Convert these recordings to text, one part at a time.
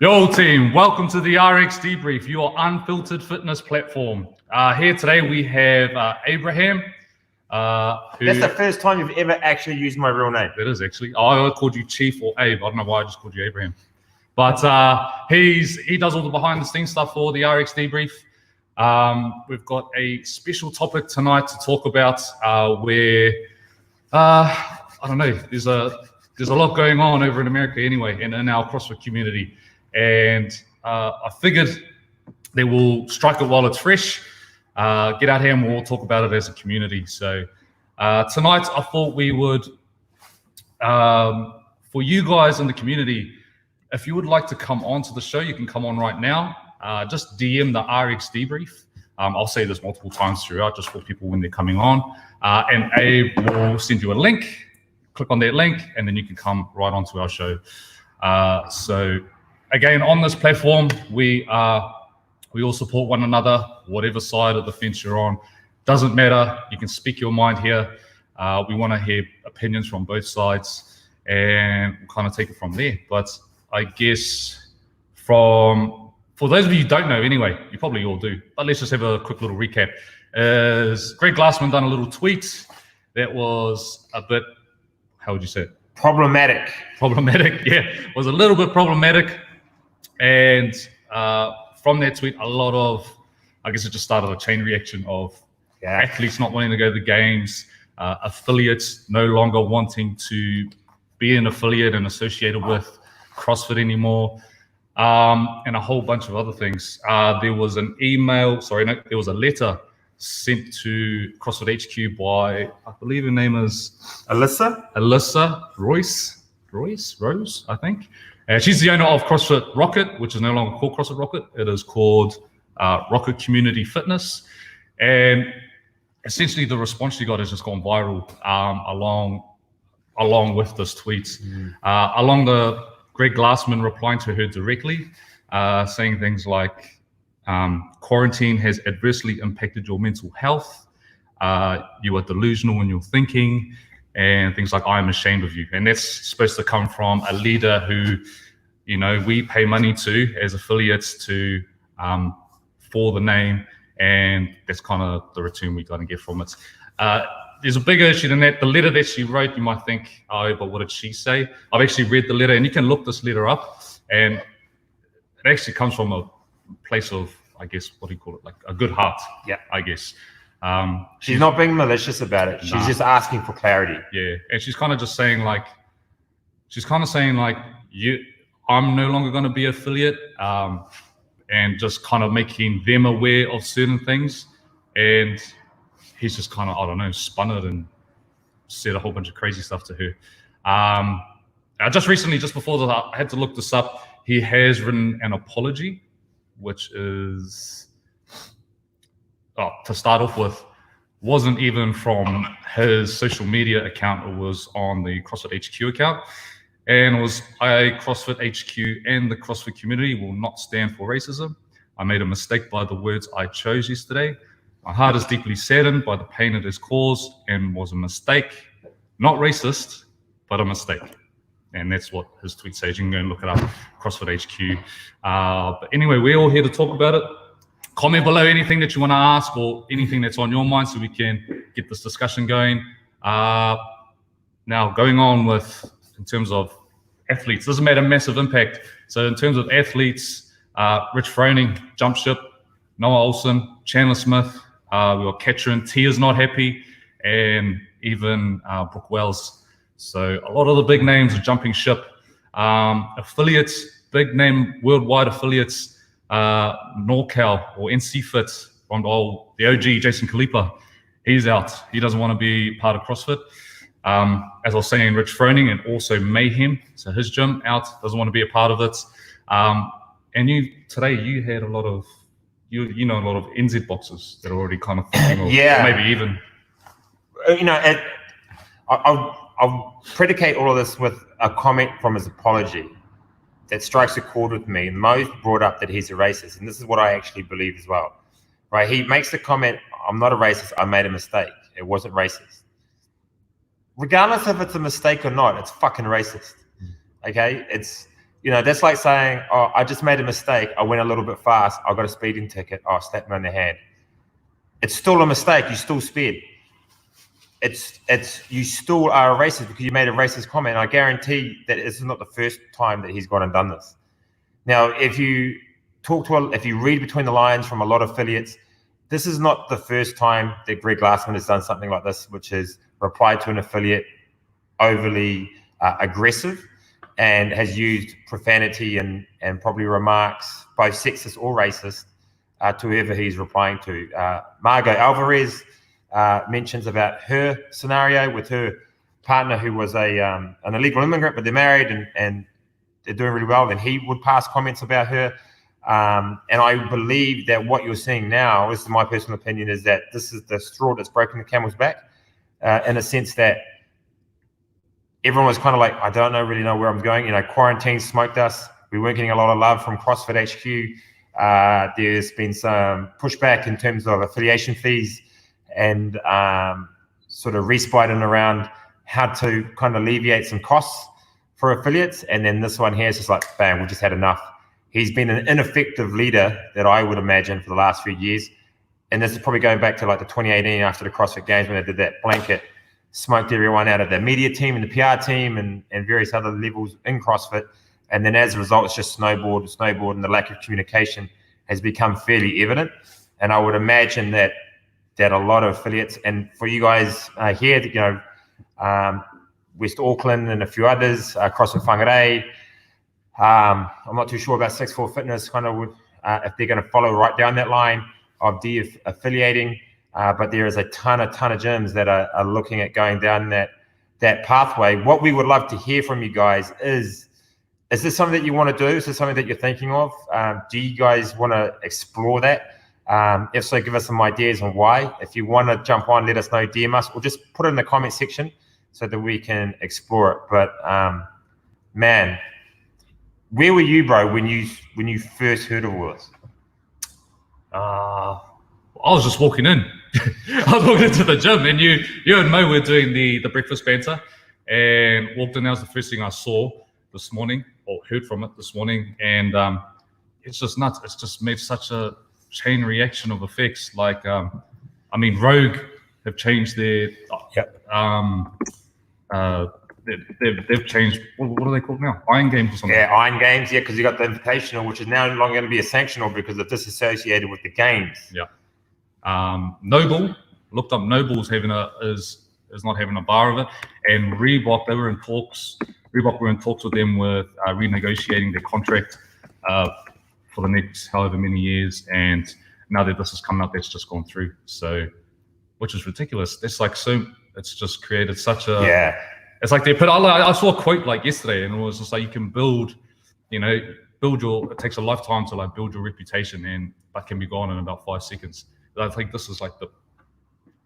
Yo team, welcome to the RX Debrief, your unfiltered fitness platform. Here today we have Abraham. That's the first time you've ever actually used my real name. It is actually. I called you Chief or Abe. I don't know why I just called you Abraham. But he does all the behind the scenes stuff for the RX Debrief. We've got a special topic tonight to talk about where I don't know. There's a lot going on over in America anyway, and in our CrossFit community. And I figured they will strike it while it's fresh. Get out here and we'll all talk about it as a community. So tonight I thought we would, for you guys in the community, if you would like to come on to the show, you can come on right now. Just DM the RX Debrief. I'll say this multiple times throughout just for people when they're coming on. And Abe will send you a link. Click on that link and then you can come right onto our show. So again, on this platform, we all support one another, whatever side of the fence you're on. Doesn't matter. You can speak your mind here. We want to hear opinions from both sides and we'll kind of take it from there. But I guess for those of you who don't know anyway, you probably all do, but let's just have a quick little recap. Greg Glassman done a little tweet that was a bit, how would you say it? Problematic, yeah. It was a little bit problematic. And from that tweet, a lot of, I guess it just started a chain reaction of athletes not wanting to go to the games, affiliates no longer wanting to be an affiliate and associated with CrossFit anymore, and a whole bunch of other things. There was an email, there was a letter sent to CrossFit HQ by, I believe her name is Alyssa Rose, I think. She's the owner of CrossFit Rocket, which is no longer called CrossFit Rocket. It is called Rocket Community Fitness. And essentially the response she got has just gone viral along with this tweet. Greg Glassman replying to her directly, saying things like, quarantine has adversely impacted your mental health. You are delusional in your thinking, and things like, I am ashamed of you. And that's supposed to come from a leader who, we pay money to as affiliates to for the name, and that's kind of the return we're going to get from it. There's a bigger issue than that. The letter that she wrote, you might think, oh, but what did she say? I've actually read the letter, and you can look this letter up, and it actually comes from a place of, I guess, what do you call it? Like a good heart, I guess. She's not being malicious about it. She's just asking for clarity. Yeah, and she's kind of just saying like, I'm no longer going to be affiliate, and just kind of making them aware of certain things. And he's just kind of, I don't know, spun it and said a whole bunch of crazy stuff to her. Just recently, just before I had to look this up, he has written an apology, which is, to start off with, wasn't even from his social media account. It was on the CrossFit HQ account. And it was, CrossFit HQ and the CrossFit community will not stand for racism. I made a mistake by the words I chose yesterday. My heart is deeply saddened by the pain it has caused and was a mistake. Not racist, but a mistake. And that's what his tweet says. You can go and look it up, CrossFit HQ. But anyway, we're all here to talk about it. Comment below anything that you want to ask or anything that's on your mind so we can get this discussion going. Now, going on with, in terms of athletes, this has made a massive impact. So in terms of athletes, Rich Froning, jump ship, Noah Olsen, Chandler Smith, we got Katrin, Tia's not happy, and even Brooke Wells. So a lot of the big names are jumping ship. Affiliates, big name worldwide affiliates, NorCal or NC Fit from the OG Jason Kalipa, he's out. He doesn't want to be part of CrossFit. As I was saying, Rich Froning and also Mayhem, so his gym out, doesn't want to be a part of it. And today you had a lot of, a lot of NZ boxes that are already kind of thinking of, maybe even. I'll predicate all of this with a comment from his apology that strikes a chord with me. Mo's brought up that he's a racist, and this is what I actually believe as well. Right? He makes the comment, I'm not a racist, I made a mistake. It wasn't racist. Regardless if it's a mistake or not, it's fucking racist. Okay? It's, You know, that's like saying, oh, I just made a mistake. I went a little bit fast. I got a speeding ticket. Oh, slap me on the hand. It's still a mistake. You still sped. You still are a racist because you made a racist comment. I guarantee that this is not the first time that he's gone and done this. Now, if you read between the lines from a lot of affiliates, this is not the first time that Greg Glassman has done something like this, which is replied to an affiliate overly aggressive and has used profanity and probably remarks, both sexist or racist, to whoever he's replying to. Margot Alvarez mentions about her scenario with her partner who was an illegal immigrant, but they're married and they're doing really well. Then he would pass comments about her. And I believe that what you're seeing now, this is my personal opinion, is that this is the straw that's broken the camel's back, in a sense that everyone was kind of like, I don't really know where I'm going. You know, quarantine smoked us. We weren't getting a lot of love from CrossFit HQ. There's been some pushback in terms of affiliation fees and sort of respiting around how to kind of alleviate some costs for affiliates. And then this one here is just like, bam, we just had enough. He's been an ineffective leader that I would imagine for the last few years. And this is probably going back to like the 2018 after the CrossFit Games when they did that blanket, smoked everyone out of the media team and the PR team and various other levels in CrossFit. And then as a result, it's just snowboard, and the lack of communication has become fairly evident. And I would imagine that a lot of affiliates, and for you guys here, you know, West Auckland and a few others, CrossFit Whangarei, I'm not too sure about 6-4 Fitness, kind of if they're going to follow right down that line of de-affiliating, but there is a ton of gyms that are looking at going down that pathway. What we would love to hear from you guys is this something that you want to do? Is this something that you're thinking of? Do you guys want to explore that? If so, give us some ideas on why. If you want to jump on, let us know, DM us, or just put it in the comment section so that we can explore it. But man, where were you, bro, when you first heard of all this? I was just walking in. I was walking into the gym, and you and Mo were doing the breakfast banter, and walked in. That was the first thing I saw this morning, or heard from it this morning, and it's just nuts. It's just made such a chain reaction of effects. Like, I mean, Rogue have changed their they've changed. What are they called now? Iron Games or something? Yeah, Iron Games. Yeah, because you got the Invitational, which is now no longer going to be a sanctional because it's disassociated with the games. Yeah. Noble, looked up. Noble's is not having a bar of it, and Reebok, they were in talks. Reebok were in talks with them with renegotiating their contract for the next however many years, and now that this has come out, that's just gone through. So, which is ridiculous. It's like it's just created such a It's like they put. I saw a quote like yesterday, and it was just like you can build your. It takes a lifetime to like build your reputation, and that can be gone in about 5 seconds. But I think this is like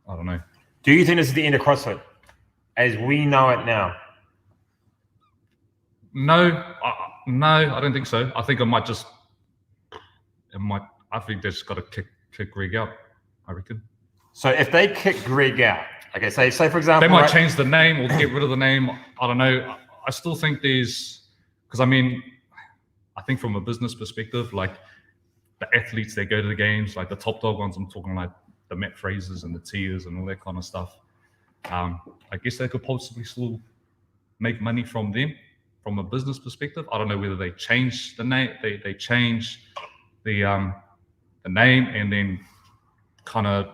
I don't know. Do you think this is the end of CrossFit as we know it now? No, I don't think so. I think I think they just got to kick Greg out. I reckon. So if they kick Greg out, okay, say for example, they might change the name or get rid of the name. I don't know. I still think because I mean, I think from a business perspective, like the athletes that go to the games, like the top dog ones, I'm talking like the Matt Frasers and the Tias and all that kind of stuff. I guess they could possibly still make money from them from a business perspective. I don't know whether they change the name, they change the name and then kind of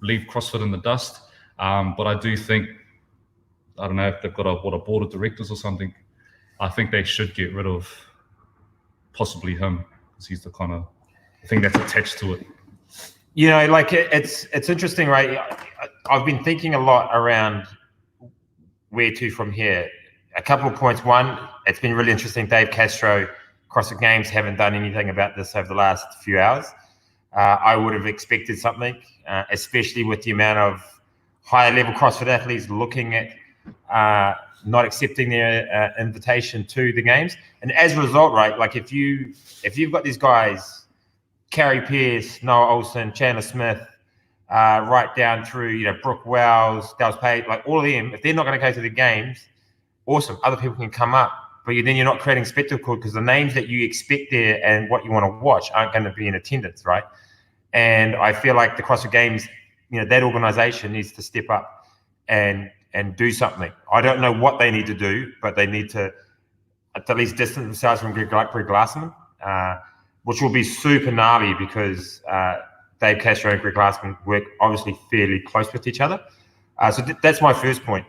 leave CrossFit in the dust. But I do think, I don't know if they've got a board of directors or something. I think they should get rid of possibly him because he's the kind of thing that's attached to it. You know, like it's interesting, right? I've been thinking a lot around where to from here. A couple of points. One, it's been really interesting. Dave Castro, CrossFit Games haven't done anything about this over the last few hours. I would have expected something, especially with the amount of higher level CrossFit athletes looking at not accepting their invitation to the games. And as a result, right, like if you've got these guys, Carrie Pierce, Noah Olsen, Chandler Smith, right down through, Brooke Wells, Dallas Page, like all of them, if they're not going to go to the games, awesome. Other people can come up. but then you're not creating spectacle because the names that you expect there and what you want to watch aren't going to be in attendance, right? And I feel like the CrossFit Games, that organization needs to step up and do something. I don't know what they need to do, but they need to at least distance themselves from Greg Glassman, which will be super gnarly because Dave Castro and Greg Glassman work obviously fairly close with each other. So that's my first point.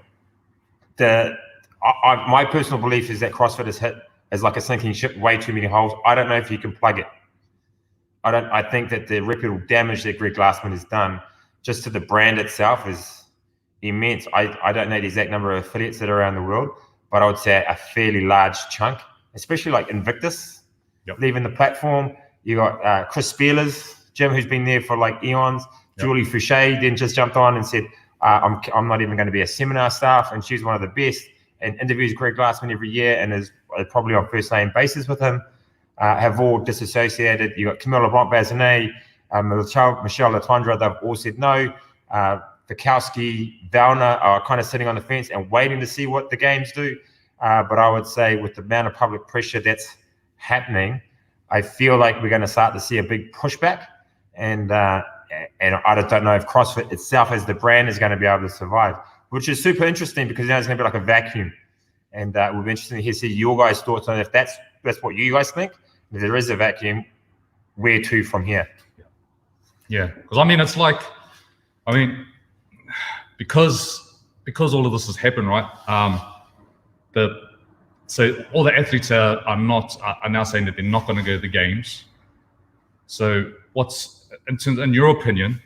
My personal belief is that CrossFit has hit as like a sinking ship, way too many holes. I don't know if you can plug it. I think that the reputable damage that Greg Glassman has done just to the brand itself is immense. I don't know the exact number of affiliates that are around the world, but I would say a fairly large chunk, especially like Invictus, leaving the platform. You got Chris Spearler's gym, who's been there for like eons. Julie Fouché then just jumped on and said, I'm not even going to be a seminar staff, and she's one of the best and interviews Greg Glassman every year and is probably on first name basis with him. Have all disassociated. You got Camille LeBlanc-Bazinet, Michelle Latondra, they've all said no. Bukowski, Valner are kind of sitting on the fence and waiting to see what the games do. But I would say with the amount of public pressure that's happening, I feel like we're going to start to see a big pushback. And I just don't know if CrossFit itself as the brand is going to be able to survive, which is super interesting because now it's going to be like a vacuum. And it will be interesting to see your guys' thoughts on if that's what you guys think. If there is a vacuum, where to from here? Yeah, because I mean, it's like, because all of this has happened, right? So all the athletes are now saying that they're not going to go to the games. So in your opinion,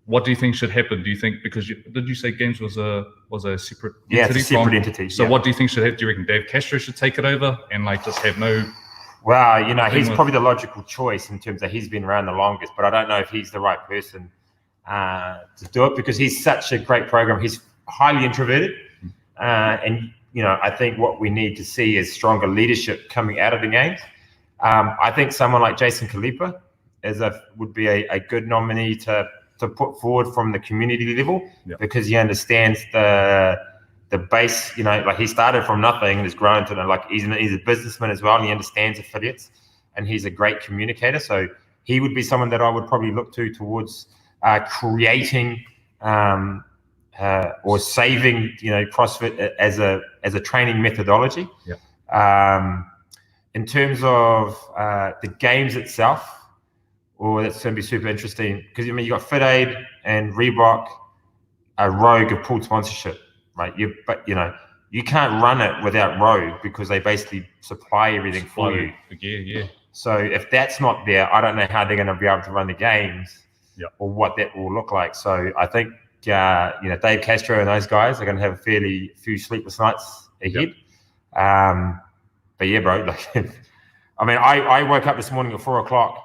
what do you think should happen? Do you think, because did you say games was a separate entity? Yeah, it's a separate entity. So what do you think should happen? Do you reckon Dave Castro should take it over and like just have no? Well, he's probably the logical choice in terms of he's been around the longest, but I don't know if he's the right person to do it because he's such a great program. He's highly introverted, and I think what we need to see is stronger leadership coming out of the games. I think someone like Jason Kalipa would be a good nominee to put forward from the community level because he understands the base, like he started from nothing and has grown to like he's a businessman as well, and he understands affiliates and he's a great communicator. So he would be someone that I would probably look towards creating or saving, CrossFit as a training methodology. In terms of the games itself, that's going to be super interesting because you got Fit Aid and Reebok, Rogue have pulled sponsorship, right? But you can't run it without Rogue because they basically supply everything for you. Yeah. So if that's not there, I don't know how they're going to be able to run the games or what that will look like. So I think Dave Castro and those guys are going to have a few sleepless nights ahead. But yeah, bro, I woke up this morning at 4:00.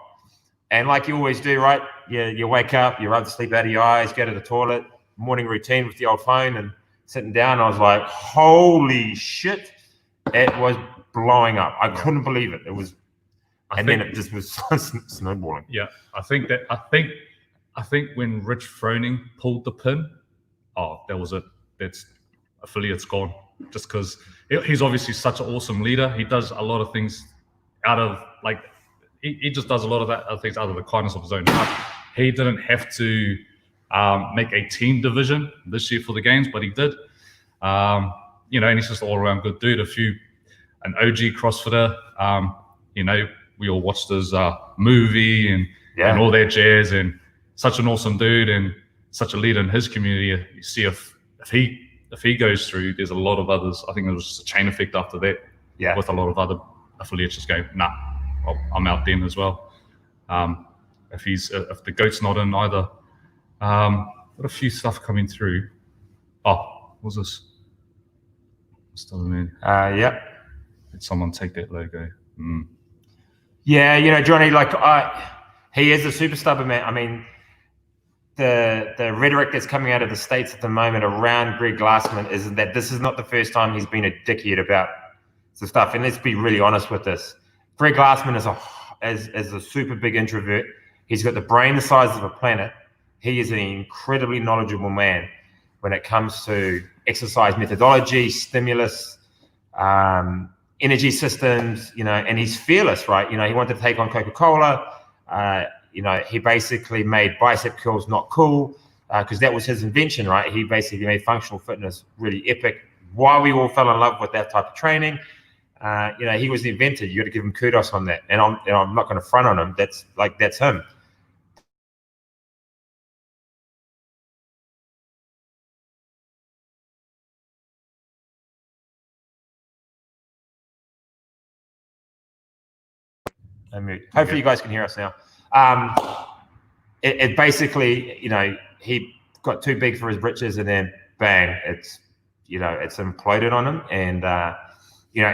And like you always do, right? You wake up, you rub the sleep out of your eyes, go to the toilet, morning routine with the old phone and sitting down. I was like, holy shit. It was blowing up. I couldn't believe it. It was, then it just was snowballing. Yeah. I think when Rich Froning pulled the pin, that's affiliate's gone. Just because he's obviously such an awesome leader. He does a lot of things out of he just does a lot of other things out of the kindness of his own heart. He didn't have to make a team division this year for the games, but he did. And he's just an all-around good dude. An OG CrossFitter. We all watched his movie and all that jazz, and such an awesome dude and such a leader in his community. You see if he goes through, there's a lot of others. I think there was just a chain effect after that. Yeah. With a lot of other affiliates just going, nah. I'm out then as well. If the goat's not in either. Got a few stuff coming through. What's this? Still man. Did someone take that logo? Yeah, Johnny, he is a super stubborn man. I mean, the rhetoric that's coming out of the States at the moment around Greg Glassman is that this is not the first time he's been a dickhead about some stuff. And let's be really honest with this. Greg Glassman is a super big introvert. He's got the brain the size of a planet. He is an incredibly knowledgeable man when it comes to exercise methodology, stimulus. energy systems, and he's fearless, right? He wanted to take on Coca-Cola. He basically made bicep curls not cool because that was his invention, right? He basically made functional fitness really epic. Why we all fell in love with that type of training. He was the inventor. You got to give him kudos on that. And I'm not going to front on him. That's him. Hopefully you guys can hear us now. It basically, he got too big for his britches, and then bang, it's imploded on him. And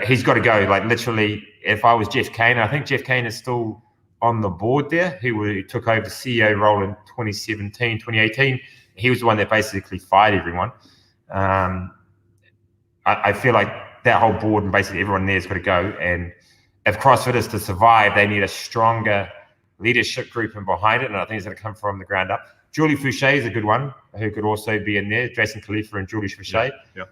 he's got to go. Like literally, if I was Jeff Kane, I think Jeff Kane is still on the board there, who took over the CEO role in 2017, 2018. He was the one that basically fired everyone. I feel like that whole board and basically everyone there's got to go. And if CrossFit is to survive, they need a stronger leadership group and behind it. And I think it's going to come from the ground up. Julie Fouché is a good one who could also be in there. Jason Khalifa and Julie Fouché. Yeah.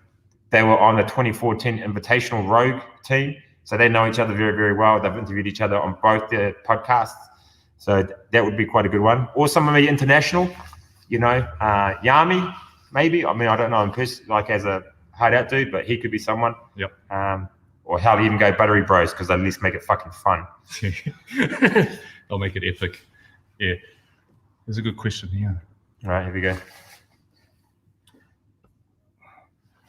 They were on the 2014 Invitational Rogue team. So they know each other very, very well. They've interviewed each other on both their podcasts. So that would be quite a good one. Or some of the international, Yami, maybe. I mean, I don't know him personally, like as a hideout dude, but he could be someone. Yep. Or hell, even go Buttery Bros, because at least make it fucking fun. They'll make it epic. Yeah. There's a good question here. All right, here we go.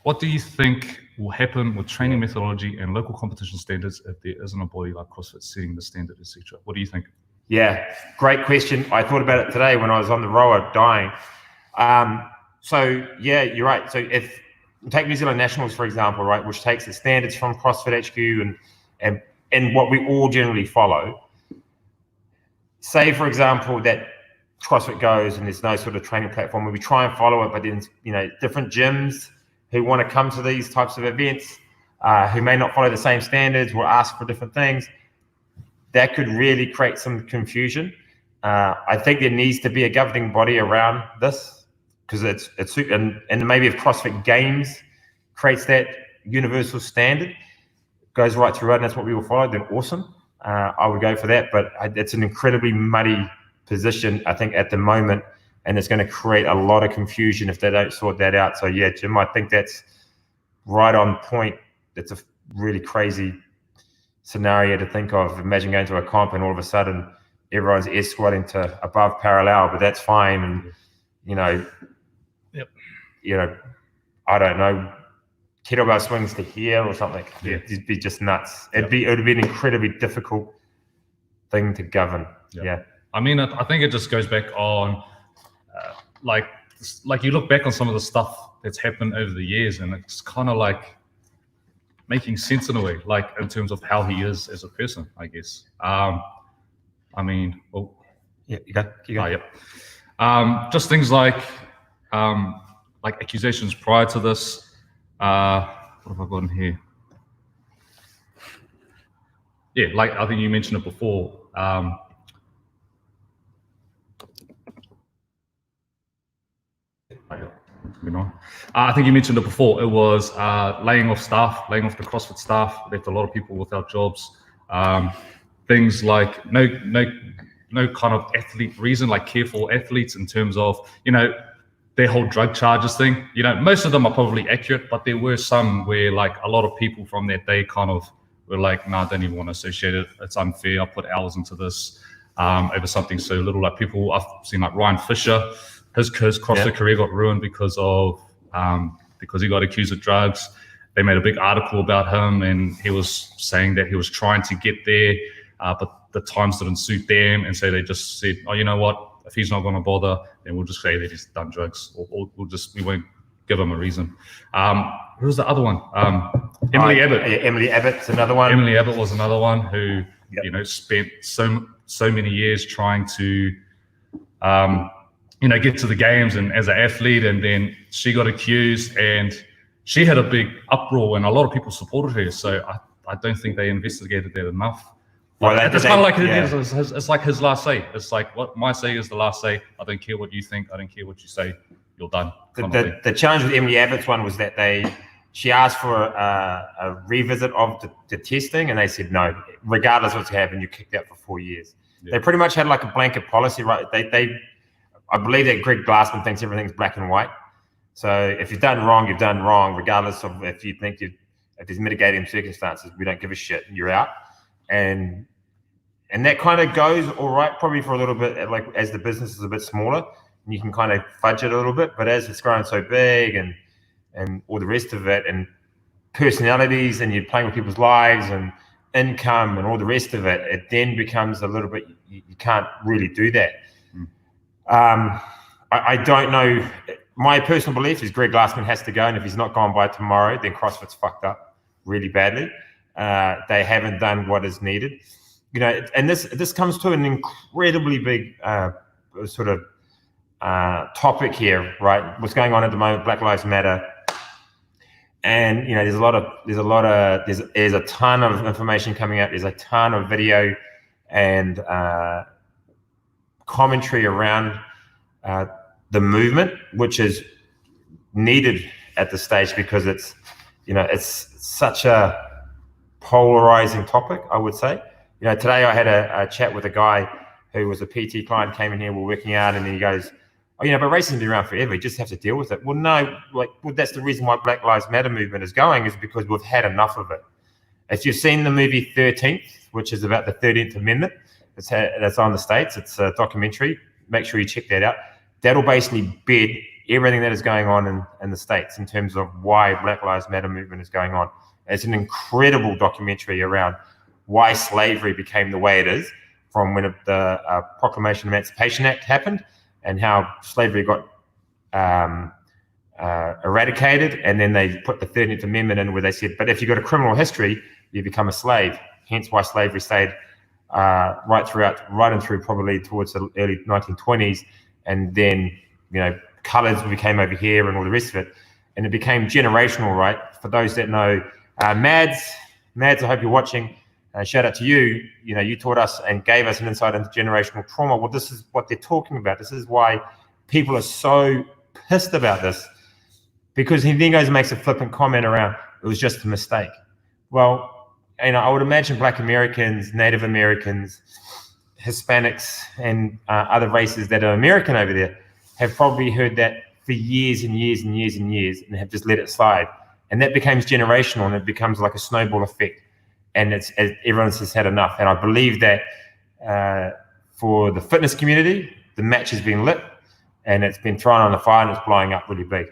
What do you think will happen with training methodology and local competition standards if there isn't a body like CrossFit setting the standard, etc.? What do you think? Yeah, great question. I thought about it today when I was on the rower dying. So yeah, you're right. So if take New Zealand Nationals, for example, right, which takes the standards from CrossFit HQ and what we all generally follow. Say, for example, that CrossFit goes and there's no sort of training platform where we try and follow it, but then, different gyms who want to come to these types of events, who may not follow the same standards, will ask for different things. That could really create some confusion. I think there needs to be a governing body around this, because it's and maybe if CrossFit Games creates that universal standard, goes right through it, and that's what we will follow, then awesome. I would go for that, but it's an incredibly muddy position, I think, at the moment, and it's going to create a lot of confusion if they don't sort that out. So yeah, Jim, I think that's right on point. That's a really crazy scenario to think of. Imagine going to a comp and all of a sudden everyone's air squatting to above parallel, but that's fine. And I don't know, kettlebell swings to here or something. Yeah. It'd be just nuts. It would be an incredibly difficult thing to govern. Yeah. I mean, I think it just goes back on, like you look back on some of the stuff that's happened over the years, and it's kind of like making sense in a way, like in terms of how he is as a person, I guess. I mean, well, yeah, you go. Just things like accusations prior to this. What have I got in here? Yeah, like I think you mentioned it before. I think you mentioned it before. It was laying off the CrossFit staff, left a lot of people without jobs. Things like no kind of athlete reason, like careful athletes in terms of, their whole drug charges thing. Most of them are probably accurate, but there were some where like a lot of people from that day kind of were like, no, I don't even want to associate it. It's unfair. I put hours into this over something so little. Like people, I've seen like Ryan Fisher, his CrossFit career got ruined because he got accused of drugs. They made a big article about him, and he was saying that he was trying to get there, but the times didn't suit them, and so they just said, oh, you know what? If he's not going to bother, then we'll just say that he's done drugs, or we won't give him a reason. Who was the other one? Emily Abbott. Yeah, Emily Abbott's another one. Emily Abbott was another one who spent so many years trying to get to the games and as an athlete, and then she got accused, and she had a big uproar, and a lot of people supported her. So I don't think they investigated that enough. Well, it's kind of like it's like his last say. It's like, what my say is the last say. I don't care what you think. I don't care what you say. You're done. The challenge with Emily Abbott's one was that she asked for a revisit of the testing, and they said no, regardless of what's happened, you kicked out for 4 years. Yeah. They pretty much had like a blanket policy, right? I believe that Greg Glassman thinks everything's black and white. So if you've done wrong, you've done wrong, regardless of if you think if there's mitigating circumstances, we don't give a shit. You're out, and that kind of goes all right, probably for a little bit, like as the business is a bit smaller, and you can kind of fudge it a little bit. But as it's growing so big and all the rest of it, and personalities, and you're playing with people's lives and income and all the rest of it, it then becomes a little bit, you can't really do that. I don't know. My personal belief is Greg Glassman has to go, and if he's not gone by tomorrow, then CrossFit's fucked up really badly. They haven't done what is needed. You know, and this comes to an incredibly big sort of topic here, right? What's going on at the moment, Black Lives Matter. And, you know, there's a ton of information coming out. There's a ton of video and commentary around the movement, which is needed at this stage because it's, you know, it's such a polarizing topic, I would say. You know, today I had a chat with a guy who was a PT client, came in here, we're working out, and then he goes, oh, you know, but racism's been around forever. You just have to deal with it. Well, no, that's the reason why Black Lives Matter movement is going, is because we've had enough of it. If you've seen the movie 13th, which is about the 13th Amendment, that's on the States. It's a documentary. Make sure you check that out. That'll basically bed everything that is going on in the States in terms of why Black Lives Matter movement is going on. It's an incredible documentary around why slavery became the way it is from when the Proclamation of Emancipation Act happened, and how slavery got eradicated, and then they put the 13th Amendment in where they said, but if you've got a criminal history, you become a slave. Hence why slavery stayed right and through probably towards the early 1920s, and then, you know, colours became over here and all the rest of it, and it became generational, right? For those that know, Mads, I hope you're watching. Shout out to you. You know, you taught us and gave us an insight into generational trauma. Well, this is what they're talking about. This is why people are so pissed about this, because he then goes and makes a flippant comment around, it was just a mistake. Well, you know, I would imagine Black Americans, Native Americans, Hispanics, and other races that are American over there have probably heard that for years and years and years and years, and have just let it slide. And that becomes generational, and it becomes like a snowball effect. And everyone's just had enough. And I believe that for the fitness community, the match has been lit, and it's been thrown on the fire, and it's blowing up really big.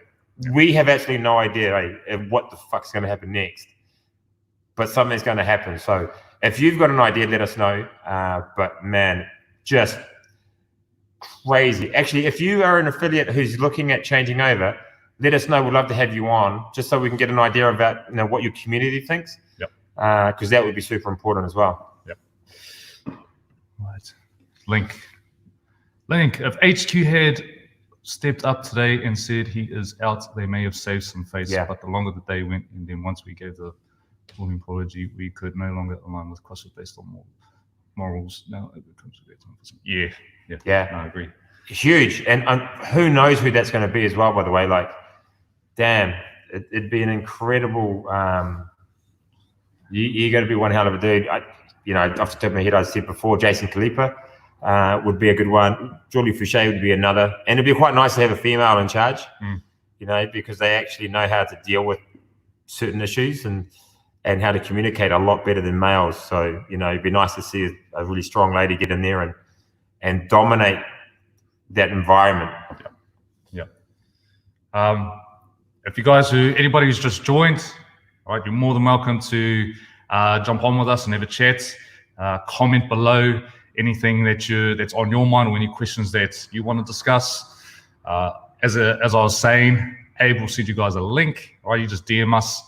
We have actually no idea what the fuck's going to happen next, but something's going to happen. So if you've got an idea, let us know. But man, just crazy. Actually, if you are an affiliate who's looking at changing over, let us know. We'd love to have you on, just so we can get an idea about, you know, what your community thinks. Because that would be super important as well. Yep. Right. Link. If HQ had stepped up today and said he is out, they may have saved some face. Yeah. But the longer the day went, and then once we gave the full apology, we could no longer align with CrossFit based on morals. Now it becomes a great time for some. Yeah. No, I agree. Huge. And who knows who that's going to be as well, by the way. Like, damn, it'd be an incredible... You're going to be one hell of a dude. You know, off the top of my head, I said before, Jason Kalipa would be a good one. Julie Fouché would be another. And it'd be quite nice to have a female in charge, you know, because they actually know how to deal with certain issues and how to communicate a lot better than males. So, you know, it'd be nice to see a really strong lady get in there and dominate that environment. Yeah. If you guys anybody who's just joined, all right, you're more than welcome to jump on with us and have a chat. Comment below anything that's on your mind, or any questions that you want to discuss. As I was saying, Abe will send you guys a link. All right, you just DM us.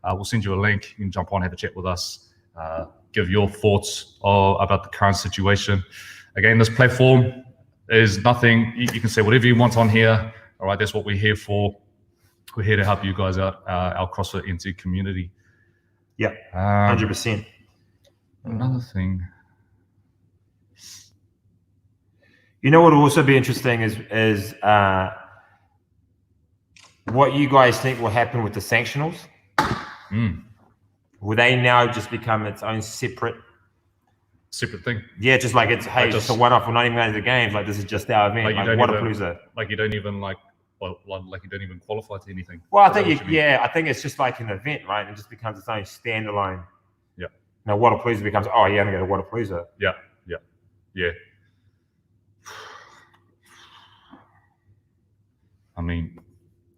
We'll send you a link. You can jump on, have a chat with us, give your thoughts about the current situation. Again, this platform is nothing. You can say whatever you want on here. All right, that's what we're here for. We're here to help you guys out, our CrossFit into community. Yeah, 100%. Another thing. You know what will also be interesting is what you guys think will happen with the sanctionals. Will they now just become its own separate thing? Yeah, just like it's just a one-off. We're not even going to the games. Like this is just our event. Like Wodapalooza. Like you don't even like you don't even qualify to anything. Well, I think I think it's just like an event, right? It just becomes its own standalone. Yeah. Now Wodapalooza becomes I'm gonna go to Wodapalooza. Yeah. I mean,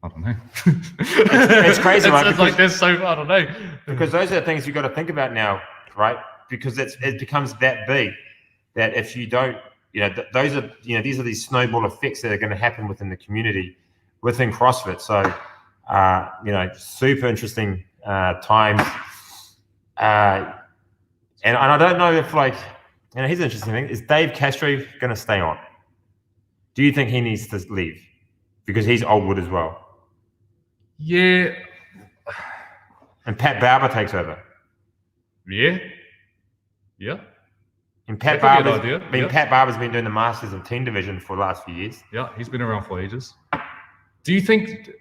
I don't know. It's crazy, right? It's like there's so I don't know. Because those are the things you got to think about now, right? Because it becomes that big that if you don't, those are these are these snowball effects that are going to happen within the community, within CrossFit. So, super interesting times. And I don't know if here's an interesting thing: is Dave Castro going to stay on? Do you think he needs to leave? Because he's old wood as well. Yeah. And Pat Barber takes over. Yeah. And Pat Barber's been doing the Masters of 10 division for the last few years. Yeah, he's been around for ages. Do you think?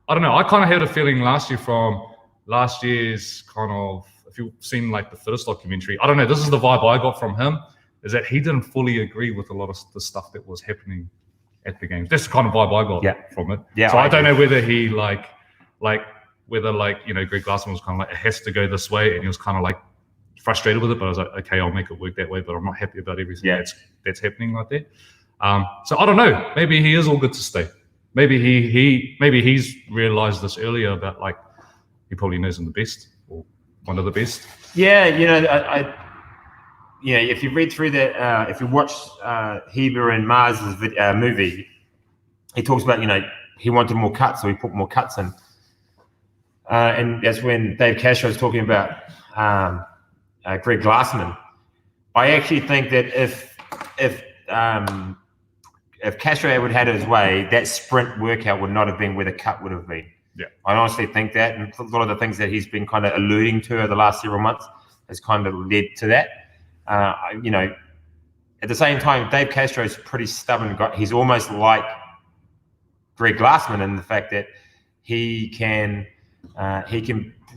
I don't know. I kind of had a feeling last year's kind of. If you've seen like the first documentary, I don't know. This is the vibe I got from him. Is that he didn't fully agree with a lot of the stuff that was happening at the games. That's the kind of vibe I got from it. Yeah. So I don't know whether he whether Greg Glassman was kind of like, it has to go this way, and he was kind of like frustrated with it, but I was like, okay, I'll make it work that way, but I'm not happy about everything that's happening like that. So I don't know. Maybe he is all good to stay. Maybe he's realized this earlier about like he probably knows him the best or one of the best. Yeah, if you read through that, if you watch Heber and Mars's movie, he talks about, he wanted more cuts, so he put more cuts in. And that's when Dave Castro was talking about Greg Glassman. I actually think that if Castro would have had his way, that sprint workout would not have been where the cut would have been. Yeah, I honestly think that, and a lot of the things that he's been kind of alluding to over the last several months has kind of led to that. At the same time, Dave Castro is a pretty stubborn guy. He's almost like Greg Glassman in the fact that he can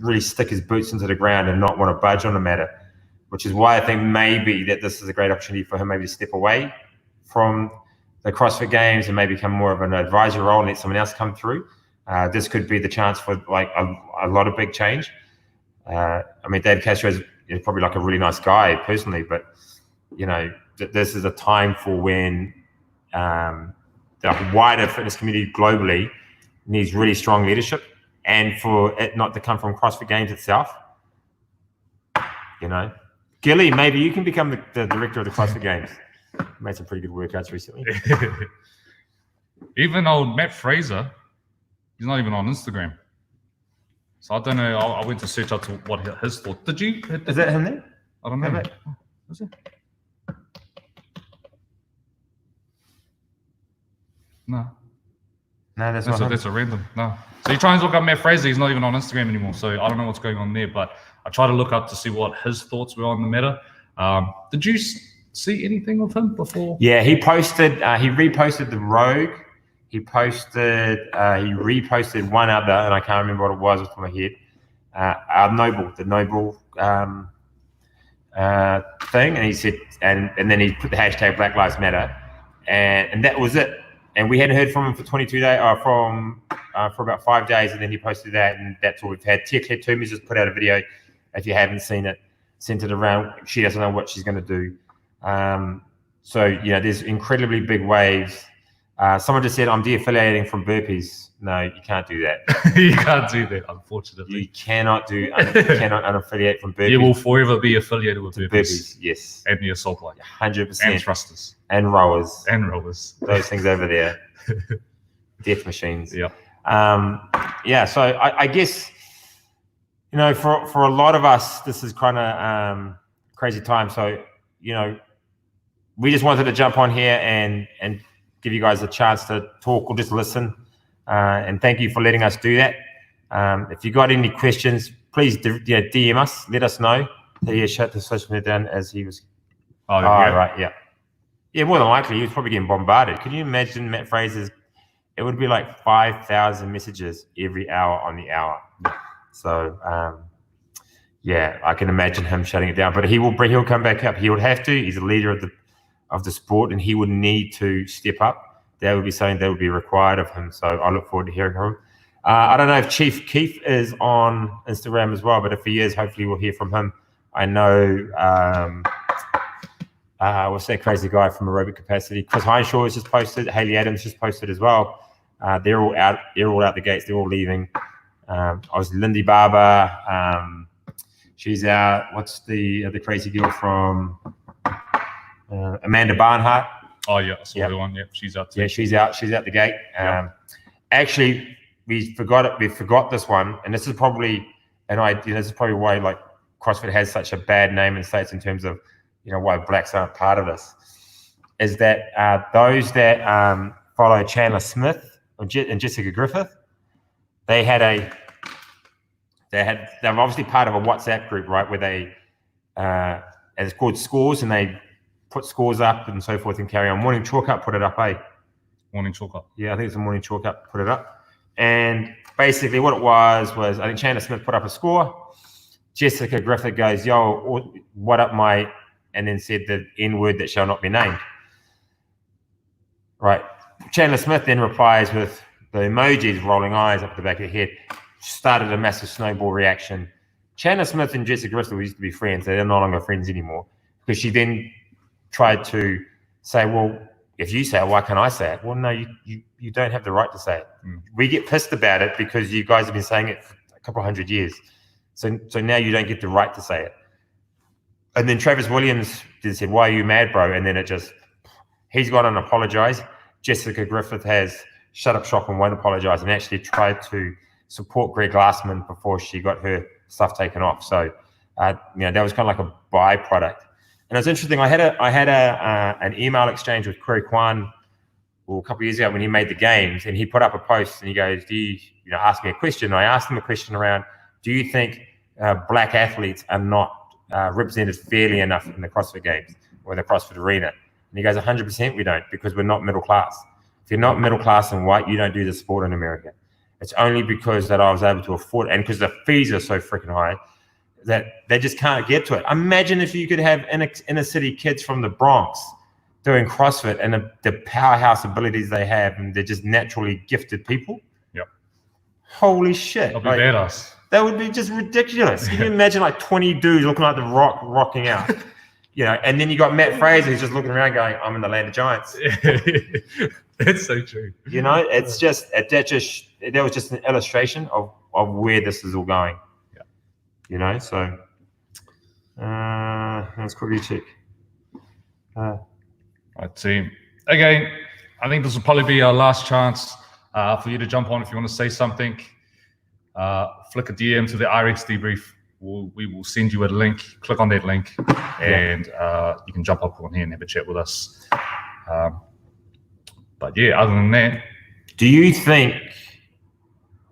really stick his boots into the ground and not want to budge on the matter, which is why I think maybe that this is a great opportunity for him maybe to step away from the CrossFit Games and maybe become more of an advisory role and let someone else come through. This could be the chance for like a lot of big change. Dave Castro is probably like a really nice guy personally, but this is a time for when the wider fitness community globally needs really strong leadership, and for it not to come from CrossFit Games itself. Gilly, maybe you can become the director of the CrossFit Games. Made some pretty good workouts recently. Even old Matt Fraser, he's not even on Instagram. So I don't know. I went to search out to what his thought. Did you? Is that him there? I don't know. Is it? No, that's not him. That's a random. No. So you try and look up Matt Fraser. He's not even on Instagram anymore. So I don't know what's going on there. But I try to look up to see what his thoughts were on the matter. Did you see anything of him before? Yeah, he posted. He reposted the Rogue. He reposted one other, and I can't remember what it was off my head. The Noble thing, and he said, and then he put the hashtag Black Lives Matter, and that was it. And we hadn't heard from him for 22 days, for about 5 days, and then he posted that, and that's all we've had. Tia Claire Toomey's just put out a video. If you haven't seen it, sent it around. She doesn't know what she's going to do. There's incredibly big waves. Someone just said, I'm de-affiliating from burpees. No, you can't do that. You can't do that, unfortunately. You cannot unaffiliate from burpees. You will forever be affiliated with burpees. Yes. And the assault bike. 100%. And thrusters. And rowers. Those things over there. Death machines. Yeah. So I guess, for a lot of us, this is kind of crazy time. So, we just wanted to jump on here and give you guys a chance to talk or just listen. And thank you for letting us do that. If you got any questions, please DM us. Let us know. He shut the social media down as he was. Oh, right. Yeah. Yeah, more than likely, he was probably getting bombarded. Could you imagine Matt Fraser's? It would be like 5,000 messages every hour on the hour. So yeah, I can imagine him shutting it down. But he'll come back up. He would have to. He's a leader of the sport, and he would need to step up. That would be something that would be required of him. So I look forward to hearing from him. I don't know if Chief Keith is on Instagram as well, but if he is, hopefully we'll hear from him. I know, what's that crazy guy from Aerobic Capacity? Chris Hineshaw has just posted. Haley Adams just posted as well. They're all out. They're all out the gates. They're all leaving. Obviously, Lindy Barber. She's out. What's the other crazy girl from Amanda Barnhart? Oh yeah, I saw the one. Yep, she's out too. Yeah, she's out. She's out the gate. Actually, we forgot it. We forgot this one, and this is probably this is probably why like CrossFit has such a bad name in States in terms of why blacks aren't part of this. Is that those that follow Chandler Smith and Jessica Griffith, they're obviously part of a WhatsApp group, right? Where they and it's called Scores, and they put scores up and so forth and carry on. Morning Chalk Up put it up, Morning Chalk Up. Yeah, I think it's a Morning Chalk Up put it up. And basically what it was I think Chandler Smith put up a score. Jessica Griffith goes, yo, what up, mate? And then said the N word that shall not be named. Right. Chandler Smith then replies with the emojis rolling eyes up the back of her head. Started a massive snowball reaction. Chandler Smith and Jessica Griffith used to be friends. They're no longer friends anymore. Because she then tried to say, well, if you say it, why can't I say it? Well, no, you don't have the right to say it. We get pissed about it because you guys have been saying it for a couple of 100 years. So now you don't get the right to say it. And then Travis Williams just said, why are you mad, bro? And then he's gone and apologized. Jessica Griffith has shut up shop and won't apologize and actually tried to support Greg Glassman before she got her stuff taken off. So, that was kind of like a byproduct. And it's interesting. I had an email exchange with Corey Kwan a couple of years ago when he made the games, and he put up a post and he goes, "Do you ask me a question?" And I asked him a question around, "Do you think black athletes are not represented fairly enough in the CrossFit Games or the CrossFit arena?" And he goes, 100% we don't, because we're not middle class. If you're not middle class and white, you don't do the sport in America. It's only because that I was able to afford it, and because the fees are so freaking high that they just can't get to it. Imagine if you could have inner city kids from the Bronx doing CrossFit and the powerhouse abilities they have, and they're just naturally gifted people. Yep. Holy shit. That'd be badass. That would be just ridiculous. Can you imagine like 20 dudes looking like the Rock rocking out? And then you got Matt Fraser who's just looking around going, I'm in the land of giants. It's so true. It's just, that was just an illustration of where this is all going. Yeah. So let's quickly check. Right, team. Again, I think this will probably be our last chance for you to jump on if you want to say something. Flick a DM to the IREX Debrief. We will send you a link. Click on that link, and you can jump up on here and have a chat with us. But yeah, other than that,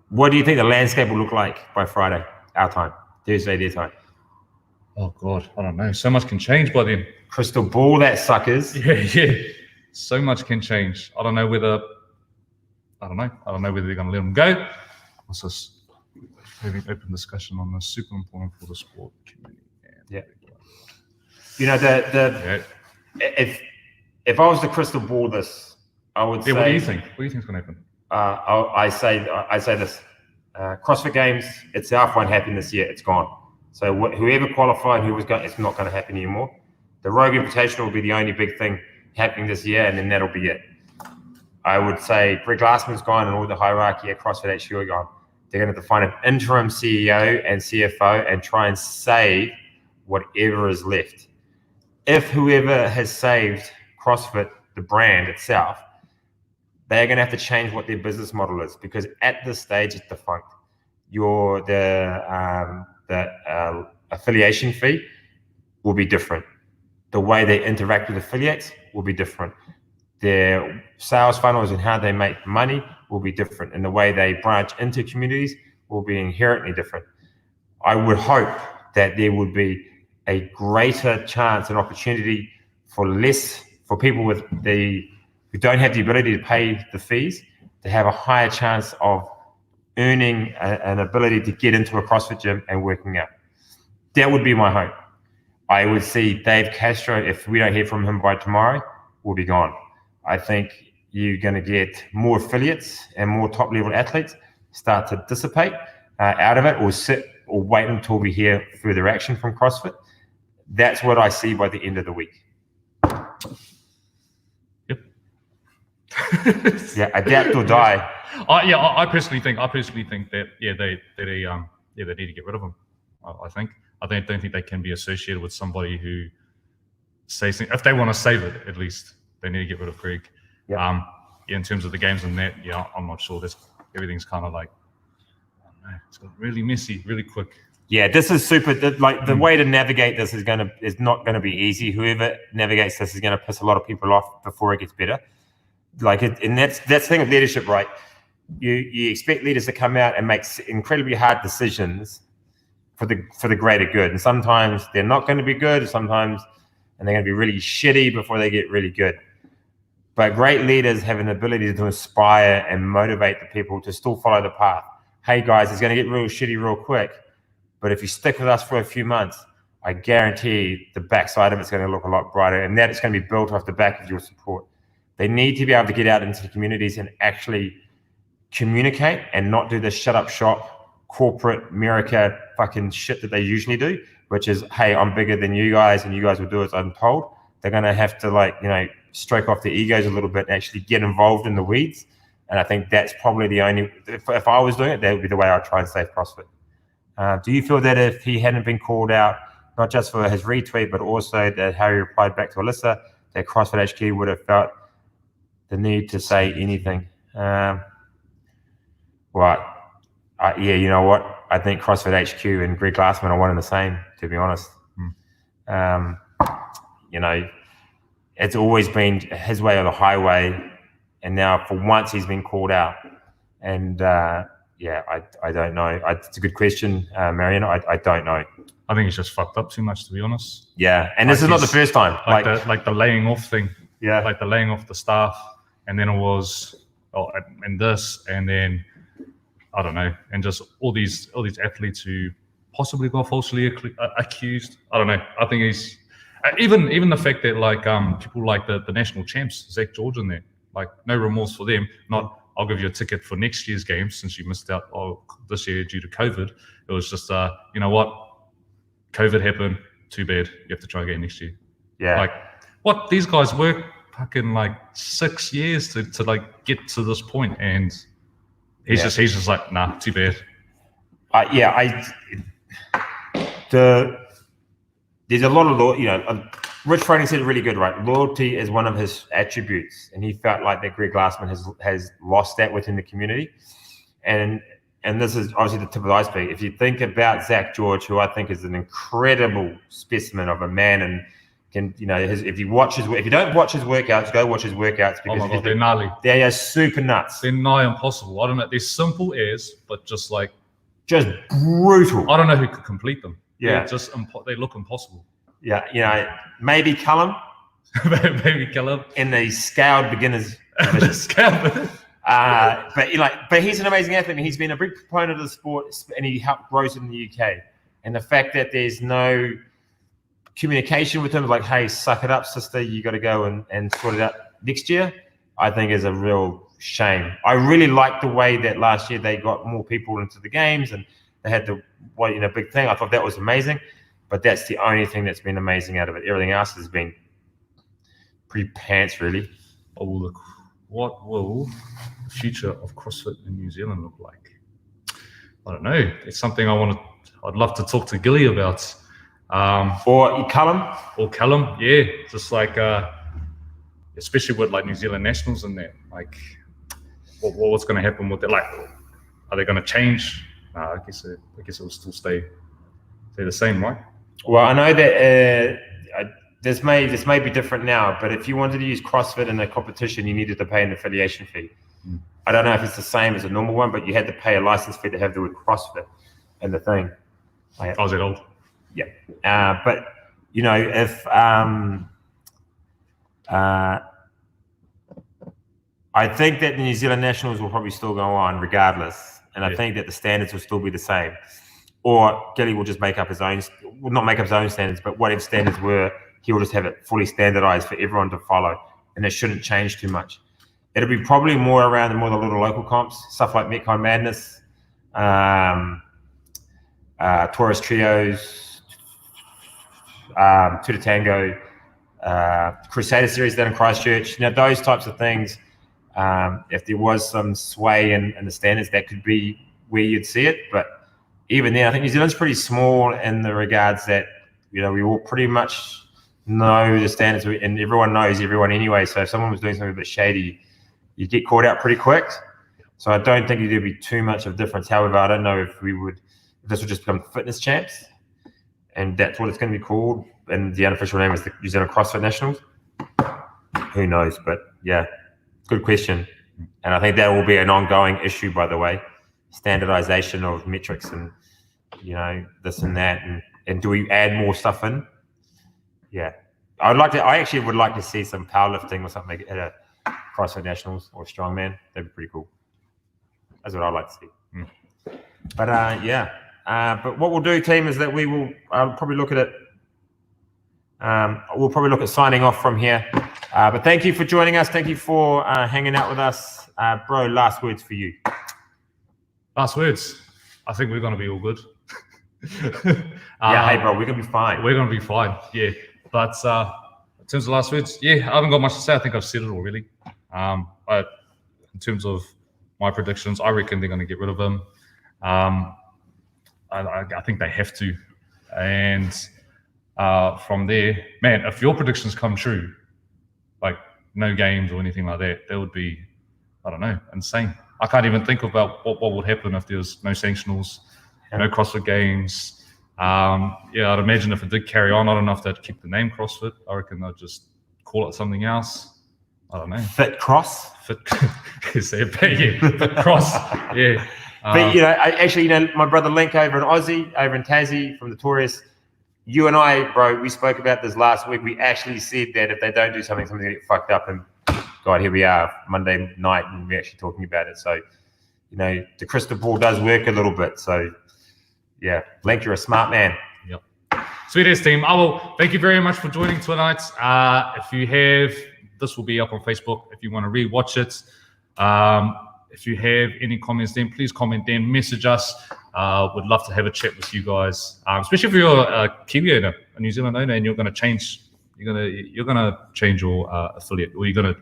what do you think the landscape will look like by Friday, our time, Thursday, their time? Oh God, I don't know. So much can change by then. Crystal ball that, suckers. Yeah. So much can change. I don't know whether they're going to let them go. What's this? Having open discussion on this, super important for the sport community. If I was to crystal ball this, I would say. What do you think? What do you think is going to happen? I say this: CrossFit Games itself won't happen this year. It's gone. So whoever qualified, it's not going to happen anymore. The Rogue Invitational will be the only big thing happening this year, and then that'll be it. I would say Greg Glassman's gone, and all the hierarchy at CrossFit HQ are gone. They're going to have to find an interim CEO and CFO and try and save whatever is left. If whoever has saved CrossFit, the brand itself, they're going to have to change what their business model is, because at this stage it's defunct. The affiliation fee will be different. The way they interact with affiliates will be different. Their sales funnels and how they make money will be different, and the way they branch into communities will be inherently different. I would hope that there would be a greater chance and opportunity for people who don't have the ability to pay the fees to have a higher chance of earning an ability to get into a CrossFit gym and working out. That would be my hope. I would see Dave Castro, if we don't hear from him by tomorrow, will be gone. I think you're going to get more affiliates and more top-level athletes start to dissipate out of it, or sit or wait until we hear further action from CrossFit. That's what I see by the end of the week. Yep. Yeah, adapt or die. I personally think that they need to get rid of him. I don't think they can be associated with somebody who says, if they want to save it, at least they need to get rid of Greg. Yep. In terms of the games and that, I'm not sure. Everything's kind of like, I don't know, it's got really messy, really quick. Yeah, this is super. The way to navigate this is not gonna be easy. Whoever navigates this is gonna piss a lot of people off before it gets better. And that's the thing with leadership, right? You expect leaders to come out and make incredibly hard decisions for the greater good, and sometimes they're not going to be good. Sometimes, and they're going to be really shitty before they get really good. But great leaders have an ability to inspire and motivate the people to still follow the path. Hey guys, it's going to get real shitty real quick, but if you stick with us for a few months, I guarantee the backside of it's going to look a lot brighter, and that it's going to be built off the back of your support. They need to be able to get out into the communities and actually communicate and not do this shut up shop corporate America fucking shit that they usually do, which is, hey, I'm bigger than you guys and you guys will do as I'm told. They're going to have to stroke off their egos a little bit and actually get involved in the weeds. And I think that's probably the only, if I was doing it, that would be the way I'd try and save CrossFit. Do you feel that if he hadn't been called out, not just for his retweet, but also that how he replied back to Alyssa, that CrossFit HQ would have felt the need to say anything? Yeah, you know what? I think CrossFit HQ and Greg Glassman are one and the same, to be honest. It's always been his way or the highway, and now for once he's been called out. And I don't know. It's a good question, Marion. I don't know. I think he's just fucked up too much, to be honest. Yeah, and this is not the first time. Like the laying off thing. Yeah, like the laying off the staff, and then it was, and this, and then I don't know, and just all these athletes who possibly got falsely accused. I don't know. I think he's even the fact that people like the national champs, Zach George, in there, no remorse for them. Not, I'll give you a ticket for next year's games since you missed out this year due to COVID. It was just you know what, COVID happened. Too bad. You have to try again next year. Yeah. What, these guys worked fucking 6 years to get to this point, and he's just like, nah, too bad. There's a lot of Rich Froning said it really good, right? Loyalty is one of his attributes, and he felt like that Greg Glassman has lost that within the community. And this is obviously the tip of the iceberg. If you think about Zach George, who I think is an incredible specimen of a man, and if you don't watch his workouts, go watch his workouts, because oh my God, they're gnarly. They are super nuts. They're nigh impossible. I don't know. They're simple as, but just brutal. I don't know who could complete them. Yeah, they look impossible. Yeah, maybe Callum. Maybe Callum in the scaled beginners. But he's an amazing athlete, and he's been a big proponent of the sport, and he helped grow it in the UK. And the fact that there's no communication with him, hey, suck it up, sister, you got to go and sort it out next year, I think is a real shame. I really liked the way that last year they got more people into the games, and they had the big thing. I thought that was amazing, but that's the only thing that's been amazing out of it. Everything else has been pretty pants, really. Oh, look, what will the future of CrossFit in New Zealand look like? I don't know. It's something I'd love to talk to Gilly about. Or Callum, yeah. Just especially with New Zealand nationals and that. What's going to happen with it? Are they going to change? I guess it will still stay the same, right? Well, I know that this may be different now, but if you wanted to use CrossFit in a competition, you needed to pay an affiliation fee. I don't know if it's the same as a normal one, but you had to pay a license fee to have the word CrossFit in the thing. Oh, is it old? Yeah. But if I think that the New Zealand Nationals will probably still go on regardless. And I think that the standards will still be the same. Or Gilly will just make up his own, well, not make up his own standards, but whatever standards were, he will just have it fully standardized for everyone to follow. And it shouldn't change too much. It'll be probably more around the little local comps, stuff like Metcon Madness, Taurus Trios, Tuta Tango, Crusader Series down in Christchurch. Now, those types of things, if there was some sway in the standards, that could be where you'd see it. But even then, I think New Zealand's pretty small in the regards that, we all pretty much know the standards, and everyone knows everyone anyway. So if someone was doing something a bit shady, you'd get caught out pretty quick. So I don't think there'd be too much of a difference. However, I don't know if this would just become fitness champs, and that's what it's going to be called, and the unofficial name is the New Zealand CrossFit Nationals. Who knows? But yeah, good question. And I think that will be an ongoing issue, by the way, standardization of metrics and, this and that. And do we add more stuff in? Yeah. I actually would like to see some powerlifting or something at a CrossFit Nationals or Strongman. That'd be pretty cool. That's what I'd like to see. But but what we'll do, team, is that we will probably look at it. We'll probably look at signing off from here. But thank you for joining us. Thank you for hanging out with us. Bro, last words for you. Last words. I think we're going to be all good. Hey, bro, we're going to be fine. We're going to be fine, yeah. But in terms of last words, I haven't got much to say. I think I've said it already. But in terms of my predictions, I reckon they're going to get rid of him. I think they have to. And from there, man, if your predictions come true, like no games or anything like that, that would be, I don't know, insane. I can't even think about what would happen if there's no sanctionals, no CrossFit Games. I'd imagine if it did carry on, I don't know if they'd keep the name CrossFit. I reckon they'd just call it something else. I don't know. Fit Cross? Fit Cross. Yeah. But, my brother Link over in Tassie, from the Taurus, you and I, bro, we spoke about this last week. We actually said that if they don't do something, something's going to get fucked up. And God, here we are, Monday night, and we're actually talking about it. So, the crystal ball does work a little bit. So, yeah, Link, you're a smart man. Yep. Sweet as team. Thank you very much for joining tonight. If you have, this will be up on Facebook if you want to re-watch it. If you have any comments, then please comment then, message us. Would love to have a chat with you guys, especially if you're a Kiwi owner, a New Zealand owner, and you're going to change your affiliate, or you're going to,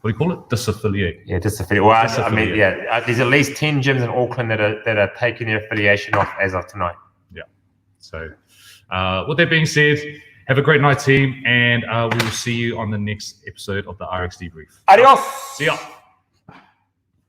what do you call it? Disaffiliate. Yeah, disaffiliate. Well, I mean, there's at least 10 gyms in Auckland that are taking their affiliation off as of tonight. Yeah. So, with that being said, have a great night, team, and we will see you on the next episode of the RX Debrief. Adios. See ya.